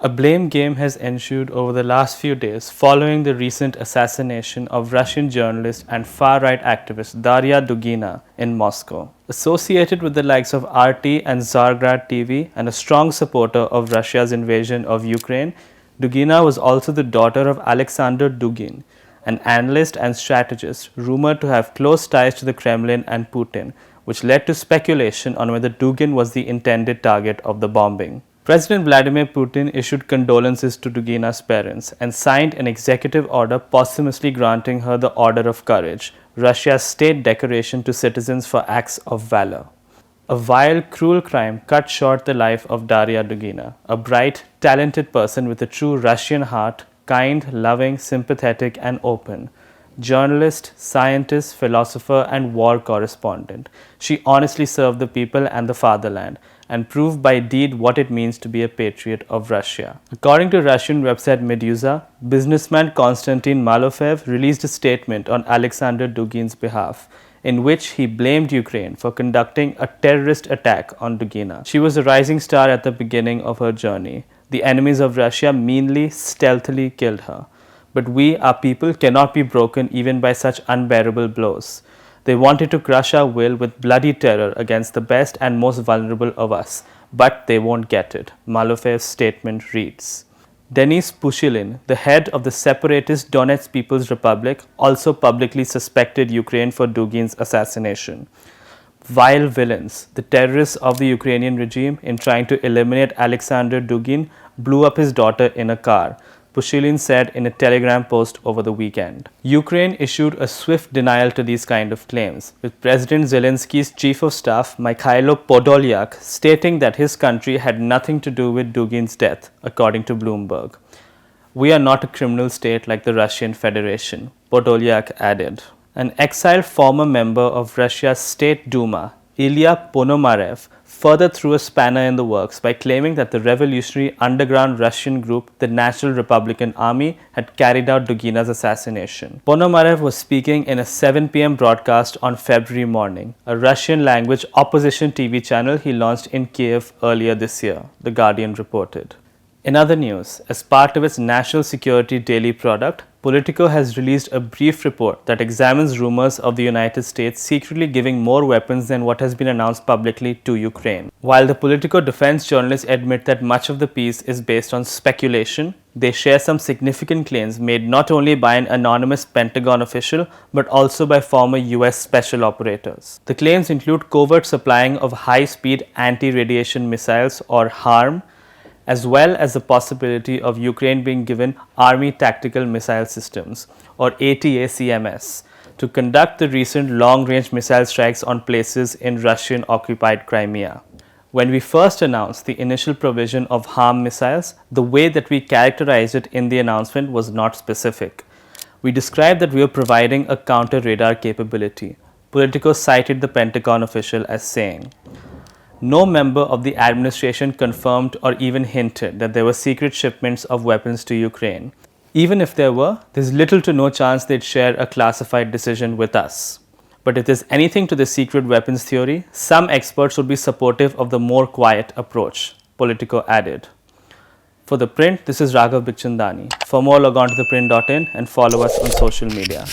A blame game has ensued over the last few days following the recent assassination of Russian journalist and far-right activist Darya Dugina in Moscow. Associated with the likes of RT and Zargrad TV and a strong supporter of Russia's invasion of Ukraine, Dugina was also the daughter of Alexander Dugin, an analyst and strategist rumored to have close ties to the Kremlin and Putin, which led to speculation on whether Dugin was the intended target of the bombing. President Vladimir Putin issued condolences to Dugina's parents and signed an executive order posthumously granting her the Order of Courage, Russia's state decoration to citizens for acts of valor. A vile, cruel crime cut short the life of Darya Dugina, a bright, talented person with a true Russian heart, kind, loving, sympathetic, and open. Journalist, scientist, philosopher, and war correspondent, she honestly served the people and the fatherland and proved by deed what it means to be a patriot of Russia. According to Russian website Meduza, businessman Konstantin Malofev released a statement on Alexander Dugin's behalf, in which he blamed Ukraine for conducting a terrorist attack on Dugina. She was a rising star at the beginning of her journey. The enemies of Russia meanly, stealthily killed her. But we, our people, cannot be broken even by such unbearable blows. They wanted to crush our will with bloody terror against the best and most vulnerable of us, but they won't get it, Malofev's statement reads. Denis Pushilin, the head of the separatist Donetsk People's Republic, also publicly suspected Ukraine for Dugin's assassination. Vile villains, the terrorists of the Ukrainian regime, in trying to eliminate Alexander Dugin, blew up his daughter in a car, Pushilin said in a Telegram post over the weekend. Ukraine issued a swift denial to these kind of claims, with President Zelensky's chief of staff, Mikhailo Podolyak, stating that his country had nothing to do with Dugin's death, according to Bloomberg. "We are not a criminal state like the Russian Federation," Podolyak added. An exiled former member of Russia's State Duma, Ilya Ponomarev, further threw a spanner in the works by claiming that the revolutionary underground Russian group, the National Republican Army, had carried out Dugina's assassination. Ponomarev was speaking in a 7 p.m. broadcast on February morning, a Russian-language opposition TV channel he launched in Kiev earlier this year, The Guardian reported. In other news, as part of its national security daily product, Politico has released a brief report that examines rumors of the United States secretly giving more weapons than what has been announced publicly to Ukraine. While the Politico defense journalists admit that much of the piece is based on speculation, they share some significant claims made not only by an anonymous Pentagon official but also by former US special operators. The claims include covert supplying of high-speed anti-radiation missiles or HARM, as well as the possibility of Ukraine being given Army Tactical Missile Systems, or ATACMS, to conduct the recent long-range missile strikes on places in Russian-occupied Crimea. When we first announced the initial provision of HARM missiles, the way that we characterized it in the announcement was not specific. We described that we were providing a counter-radar capability. Politico cited the Pentagon official as saying, "No member of the administration confirmed or even hinted that there were secret shipments of weapons to Ukraine. Even if there were, there's little to no chance they'd share a classified decision with us. But if there's anything to the secret weapons theory, some experts would be supportive of the more quiet approach," Politico added. For The Print, this is Raghav Bikhchandani. For more, log on to theprint.in and follow us on social media.